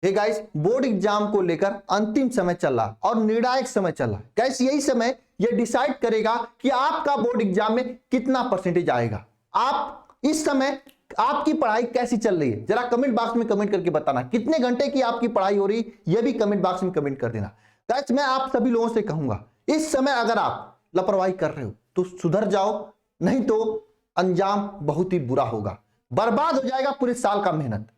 Hey guys, board exam को लेकर अंतिम समय चल रहा और निर्णायक समय चल रहा है। गाइस, यही समय यह डिसाइड करेगा कि आपका बोर्ड एग्जाम में कितना परसेंटेज आएगा। आप इस समय आपकी पढ़ाई कैसी चल रही है, जरा कमेंट बॉक्स में कमेंट करके बताना। कितने घंटे की आपकी पढ़ाई हो रही, यह भी कमेंट बॉक्स में कमेंट कर देना। गाइस, मैं आप सभी लोगों से कहूंगा, इस समय अगर आप लापरवाही कर रहे हो तो सुधर जाओ, नहीं तो अंजाम बहुत ही बुरा होगा, बर्बाद हो जाएगा पूरे साल का मेहनत।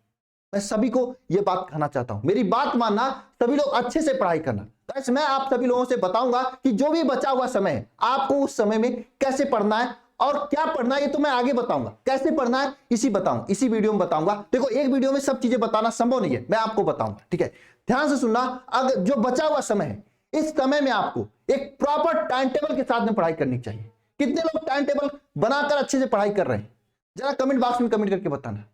मैं सभी को यह बात कहना चाहता हूं, मेरी बात मानना, सभी लोग अच्छे से पढ़ाई करना। गाइस, मैं आप सभी लोगों से बताऊंगा कि जो भी बचा हुआ समय है आपको उस समय में कैसे पढ़ना है और क्या पढ़ना है, ये तो मैं आगे बताऊंगा। कैसे पढ़ना है इसी वीडियो में बताऊंगा। देखो, एक वीडियो में सब चीजें बताना संभव नहीं है, मैं आपको बताऊंगा, ठीक है। ध्यान से सुनना। अगर जो बचा हुआ समय है, इस समय में आपको एक प्रॉपर टाइम टेबल के साथ में पढ़ाई करनी चाहिए। कितने लोग टाइम टेबल बनाकर अच्छे से पढ़ाई कर रहे हैं, जरा कमेंट बॉक्स में कमेंट करके बताना।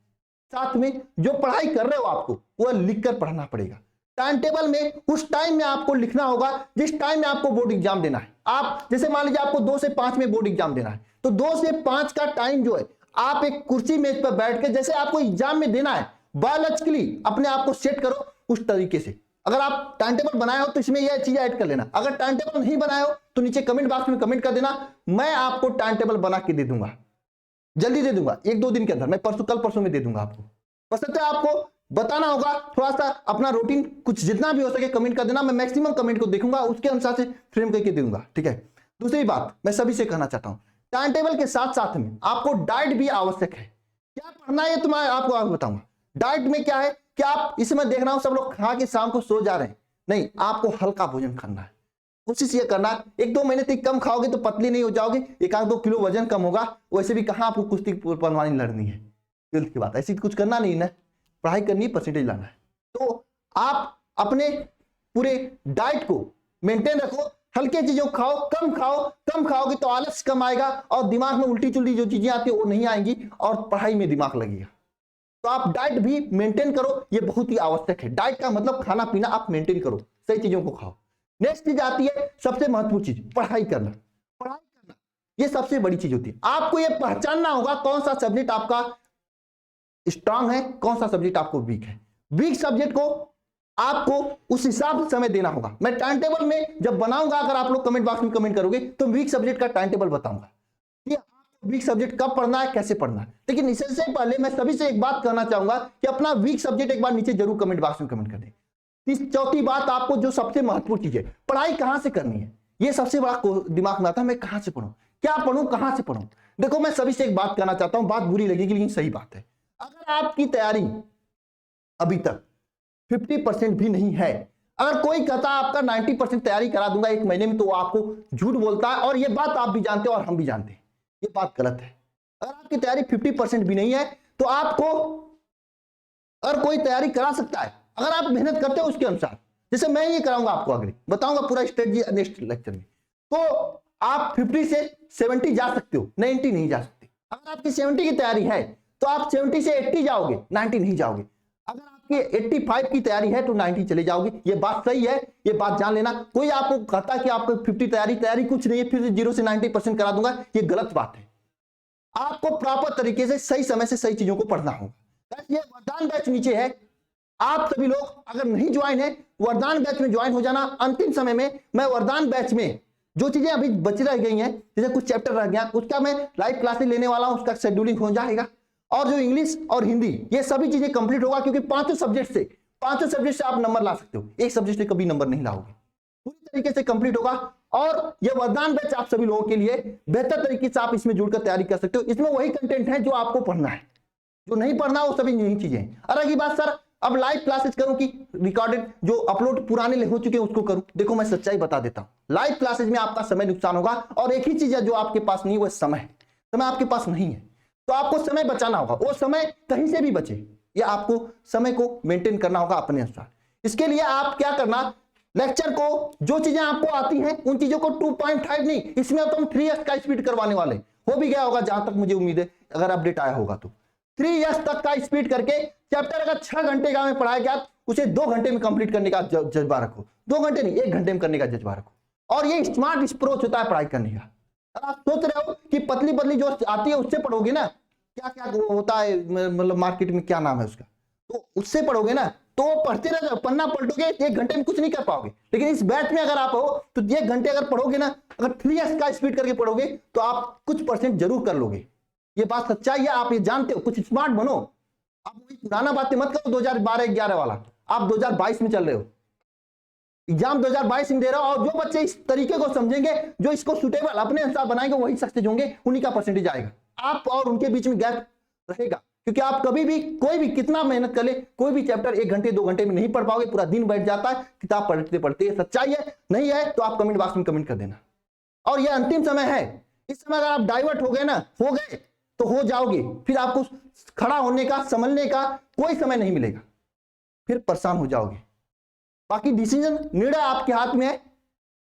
साथ में जो पढ़ाई कर रहे हो आपको वह लिखकर पढ़ना पड़ेगा। टाइम टेबल में उस टाइम में आपको लिखना होगा जिस टाइम में आपको बोर्ड एग्जाम देना है। आप जैसे मान लीजिए आपको 2 से 5 में बोर्ड एग्जाम देना है, तो 2 से 5 का टाइम जो है आप एक कुर्सी मेज पर बैठ के जैसे आपको एग्जाम में देना है बायोलॉजिकली अपने आप को सेट करो उस तरीके से। अगर आप टाइम टेबल बनाए हो तो इसमें यह चीज ऐड कर लेना। अगर टाइम टेबल नहीं बनाए हो तो नीचे कमेंट बॉक्स में कमेंट कर देना, मैं आपको टाइम टेबल बना के दे दूंगा, जल्दी दे दूंगा, 1-2 दिन के अंदर। मैं कल परसों में दे दूंगा आपको। बस आपको बताना होगा थोड़ा सा अपना रूटीन, कुछ जितना भी हो सके कमेंट कर देना। मैं मैक्सिमम कमेंट को देखूंगा, उसके अनुसार से फ्रेम करके दूंगा, ठीक है। दूसरी बात मैं सभी से कहना चाहता हूं, टाइम टेबल के साथ साथ में आपको डाइट भी आवश्यक है। क्या पढ़ना है तो मैं आपको आगे बताऊंगा। डाइट में क्या है कि आप इसमें देख रहा हूं सब लोग खा के शाम को सो जा रहे हैं, नहीं, आपको हल्का भोजन खाना है। कोशिश ये करना 1-2 महीने तक कम खाओगे तो पतली नहीं हो जाओगे, 1-2 किलो वजन कम होगा। वैसे भी कहां आपको कुश्ती पहलवानी लड़नी है, की बात ऐसी कुछ करना नहीं ना, पढ़ाई करनी है, परसेंटेज लाना है। तो आप अपने पूरे डाइट को मेंटेन रखो, हल्के चीजों खाओ, कम खाओगे तो आलस कम आएगा और दिमाग में उल्टी चुल्टी जो चीजें आती है वो नहीं आएंगी और पढ़ाई में दिमाग लगेगा। तो आप डाइट भी मेंटेन करो, ये बहुत ही आवश्यक है। डाइट का मतलब खाना पीना आप मेंटेन करो, सही चीजों को खाओ। नेक्स्ट चीज आती है सबसे महत्वपूर्ण चीज, पढ़ाई करना। ये सबसे बड़ी चीज होती है। आपको ये पहचानना होगा कौन सा सब्जेक्ट आपका स्ट्रांग है, कौन सा सब्जेक्ट आपको वीक है। वीक सब्जेक्ट को आपको उस हिसाब से समय देना होगा। मैं टाइम टेबल में जब बनाऊंगा, अगर आप लोग कमेंट बॉक्स में कमेंट करोगे तो वीक सब्जेक्ट का टाइम टेबल बताऊंगा कि आपको वीक सब्जेक्ट कब पढ़ना है, कैसे पढ़ना है। लेकिन इससे पहले मैं सभी से एक बात कहना चाहूंगा कि अपना वीक सब्जेक्ट एक बार नीचे जरूर कमेंट बॉक्स में कमेंट कर दें। चौथी बात, आपको जो सबसे महत्वपूर्ण चीज है, पढ़ाई कहां से करनी है, ये सबसे बड़ा दिमाग में आता है। मैं कहां से पढ़ूं, क्या पढ़ूं, कहां से पढ़ूं। देखो, मैं सभी से एक बात कहना चाहता हूं, बात बुरी लगेगी लेकिन सही बात है। अगर आपकी तैयारी अभी तक 50% भी नहीं है, अगर कोई कहता आपका 90% तैयारी करा दूंगा 1 महीने में, तो वो आपको झूठ बोलता है। और ये बात आप भी जानते हो और हम भी जानते हैं, ये बात गलत है। अगर आपकी तैयारी 50% भी नहीं है तो आपको, अगर कोई तैयारी करा सकता है, अगर आप मेहनत करते हो उसके अनुसार, जैसे मैं ये कराऊंगा, आपको आगे बताऊंगा पूरा स्ट्रेटजी नेक्स्ट लेक्चर में, तो आप 50 से 70 जा सकते हो, 90 नहीं जा सकते। अगर आपकी 70 की तैयारी है तो आप 70 से 80 जाओगे, 90 नहीं जाओगे। अगर आपकी 85 की तैयारी है तो 90 चले जाओगे। ये बात सही है, ये बात जान लेना। कोई आपको कहता कि आपको 50 तैयारी कुछ नहीं है, फिर 0 से 90% करा दूंगा, ये गलत बात है। आपको प्रॉपर तरीके से सही समय से सही चीजों को पढ़ना होगा। ये वरदान बैच नीचे है, आप सभी लोग अगर नहीं ज्वाइन है, वरदान बैच में ज्वाइन हो जाना। अंतिम समय में मैं वरदान बैच में जो चीजें अभी बच रह गई हैं, जैसे कुछ चैप्टर रह गया, उसका मैं लाइव क्लासेस लेने वाला हूं, उसका शेड्यूलिंग हो जाएगा। और जो इंग्लिश और हिंदी, ये सभी चीजें कंप्लीट होगा, क्योंकि पांचों सब्जेक्ट से आप नंबर ला सकते हो, एक सब्जेक्ट से कभी नंबर नहीं लाओगे। पूरी तरीके से कंप्लीट होगा। और ये वरदान बैच आप सभी लोगों के लिए बेहतर तरीके से आप इसमें जुड़कर तैयारी कर सकते हो। इसमें वही कंटेंट है जो आपको पढ़ना है, जो नहीं पढ़ना वो सभी नई चीजें हैं। और अगली बात, सर अब लाइव क्लासेस करूं कि रिकॉर्डेड जो अपलोड पुराने हो चुके हैं उसको करूं? देखो, मैं सच्चाई बता देता हूं, लाइव क्लासेस में आपका समय नुकसान होगा। और एक ही चीज है जो आपके पास नहीं, वो समय आपके पास नहीं है, तो आपको समय बचाना होगा। वो समय कहीं से भी बचे, ये आपको समय को मेंटेन करना होगा अपने अनुसार। इसके लिए आप क्या करना, लेक्चर को जो चीजें आपको आती हैं उन चीजों को 2.5 नहीं, इसमें तो हम 3x का स्पीड करवाने वाले, हो भी गया होगा जहां तक मुझे उम्मीद है, अगर अपडेट आया होगा तो 3x तक का स्पीड करके चैप्टर अगर 6 घंटे का में पढ़ाया गया, उसे 2 घंटे में कंप्लीट करने का जज्बा रखो। 2 घंटे नहीं, 1 घंटे में करने का जज्बा रखो। और ये स्मार्ट अप्रोच होता है पढ़ाई करने का। आप सोच रहे हो कि पतली पतली जो आती है उससे पढ़ोगे ना, क्या क्या होता है, मतलब मार्केट में क्या नाम है उसका, तो उससे पढ़ोगे ना, तो पढ़ते रह जाओ, पन्ना पलटोगे 1 घंटे में कुछ नहीं कर पाओगे। लेकिन इस बैच में अगर आप हो तो 1 घंटे अगर पढ़ोगे ना, अगर 3x का स्पीड करके पढ़ोगे तो आप कुछ परसेंट जरूर कर लोगे। ये बात सच्चाई है, आप ये जानते हो। कुछ स्मार्ट बनो, आप वही पुराना बातें मत करो 2012-11 वाला। आप 2022 में चल रहे हो, एग्जाम 2022 में दे रहे हो, और जो बच्चे इस तरीके को समझेंगे, जो इसको सुटेबल अपने अनुसार बनाएंगे, वही सक्सेस होंगे, उन्हीं का परसेंटेज आएगा। आप और उनके बीच में गैप रहेगा, क्योंकि आप कभी भी कोई भी कितना मेहनत कर ले, कोई भी चैप्टर 1 घंटे 2 घंटे में नहीं पढ़ पाओगे, पूरा दिन बैठ जाता है किताब पढ़ते पढ़ते। ये सच्चाई है, नहीं है तो आप कमेंट बॉक्स में कमेंट कर देना। और ये अंतिम समय है, इस समय अगर आप डाइवर्ट हो गए ना, हो गए तो हो जाओगे, फिर आपको खड़ा होने का, समझने का कोई समय नहीं मिलेगा, फिर परेशान हो जाओगे। बाकी डिसीजन, निर्णय आपके हाथ में है।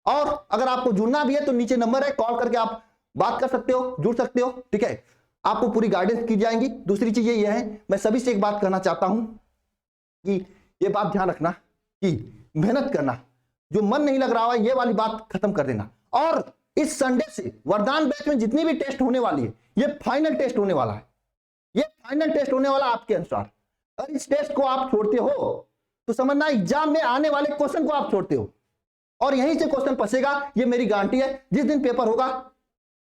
और अगर आपको जुड़ना भी है तो नीचे नंबर है, कॉल करके आप बात कर सकते हो, जुड़ सकते हो, ठीक है। आपको पूरी गाइडेंस की जाएंगी। दूसरी चीज ये है, मैं सभी से एक बात कहना चाहता हूं कि ये बात ध्यान रखना कि मेहनत करना, जो मन नहीं लग रहा है ये वाली बात खत्म कर देना। और इस संडे से वरदान बैच में जितनी भी टेस्ट होने वाली है, ये फाइनल टेस्ट होने वाला है, ये फाइनल टेस्ट होने वाला आपके अनुसार। अगर इस टेस्ट को आप छोड़ते हो तो समझना एग्जाम में आने वाले क्वेश्चन को आप छोड़ते हो, और यहीं से क्वेश्चन फंसेगा, ये मेरी गारंटी है। जिस दिन पेपर होगा,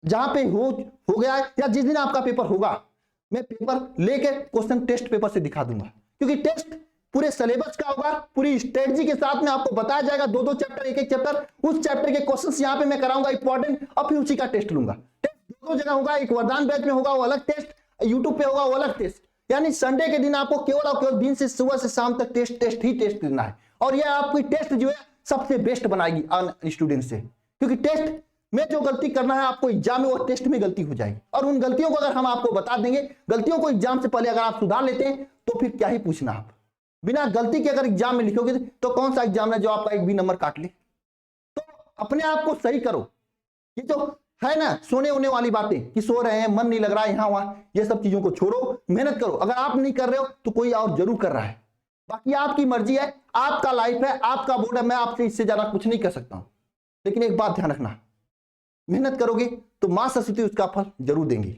जहां पे हो गया है, या जिस दिन आपका पेपर होगा, मैं पेपर लेके क्वेश्चन टेस्ट पेपर से दिखा दूंगा, क्योंकि टेस्ट पूरे सिलेबस का होगा, पूरी स्ट्रेटजी के साथ में आपको बताया जाएगा। 2-2 चैप्टर, एक चैप्टर, उस चैप्टर के क्वेश्चंस यहां पे मैं कराऊंगा इंपॉर्टेंट, और फिर उसी का टेस्ट लूंगा। टेस्ट 2 जगह होगा, एक वरदान बैच में होगा वो अलग टेस्ट, यूट्यूब पे होगा वो अलग टेस्ट। यानी संडे के दिन आपको केवल और केवल दिन से सुबह से शाम तक टेस्ट ही टेस्ट देना है। और यह आपकी टेस्ट जो है सबसे बेस्ट बनाएगी स्टूडेंट से, क्योंकि टेस्ट में जो गलती करना है आपको एग्जाम में, वो टेस्ट में गलती हो जाएगी। और उन गलतियों को अगर हम आपको बता देंगे, गलतियों को एग्जाम से पहले अगर आप सुधार लेते हैं तो फिर क्या ही पूछना। आप बिना गलती के अगर एग्जाम में लिखोगे तो कौन सा एग्जाम है जो आपका एक भी नंबर काट ले। तो अपने आप को सही करो। ये जो है ना सोने होने वाली बातें कि सो रहे हैं, मन नहीं लग रहा है यहाँ वहां, ये सब चीजों को छोड़ो, मेहनत करो। अगर आप नहीं कर रहे हो तो कोई और जरूर कर रहा है। बाकी आपकी मर्जी है, आपका लाइफ है, आपका बोर्ड है, मैं आपसे इससे ज्यादा कुछ नहीं कर सकता हूं। लेकिन एक बात ध्यान रखना, मेहनत करोगे तो मां सरस्वती उसका फल जरूर देंगी।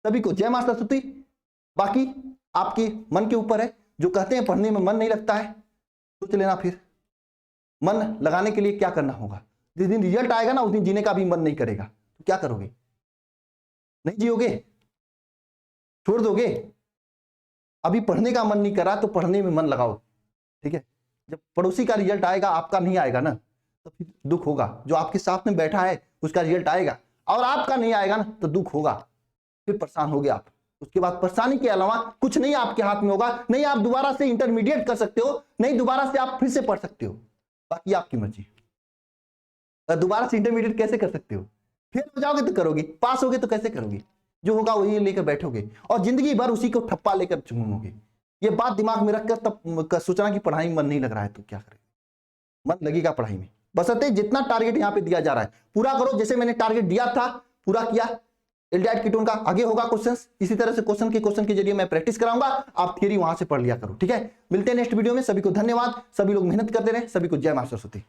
सभी को जय मां सरस्वती। बाकी आपके मन के ऊपर है। जो कहते हैं पढ़ने में मन नहीं लगता है, सोच लेना फिर मन लगाने के लिए क्या करना होगा। जिस दिन रिजल्ट आएगा ना, उस दिन जीने का भी मन नहीं करेगा, तो क्या करोगे? नहीं जियोगे, छोड़ दोगे। अभी पढ़ने का मन नहीं करा तो पढ़ने में मन लगाओ, ठीक है। जब पड़ोसी का रिजल्ट आएगा, आपका नहीं आएगा ना, तो फिर दुख होगा। जो आपके साथ में बैठा है उसका रिजल्ट आएगा और आपका नहीं आएगा ना, तो दुख होगा, फिर परेशान होगे आप। उसके बाद परेशानी के अलावा कुछ नहीं आपके हाथ में होगा। नहीं आप दोबारा से इंटरमीडिएट कर सकते हो, नहीं दोबारा से आप फिर से पढ़ सकते हो, बाकी आपकी मर्जी। दोबारा से इंटरमीडिएट कैसे कर सकते हो? फेल हो जाओगे तो करोगे, पास होगे तो कैसे करोगे? जो होगा वही लेकर बैठोगे और जिंदगी भर उसी को ठप्पा लेकर घूमोगे। ये बात दिमाग में रखकर तब सोचना कि पढ़ाई में मन नहीं लग रहा है तो क्या करें। मन लगेगा पढ़ाई में, बशर्ते जितना टारगेट यहाँ पे दिया जा रहा है पूरा करो। जैसे मैंने टारगेट दिया था पूरा किया। एल्डिहाइड कीटोन का आगे होगा क्वेश्चंस, इसी तरह से क्वेश्चन के जरिए मैं प्रैक्टिस कराऊंगा, आप थियरी वहां से पढ़ लिया करो, ठीक है। मिलते हैं नेक्स्ट वीडियो में। सभी को धन्यवाद, सभी लोग मेहनत करते रहे, सभी को जय मां सरस्वती।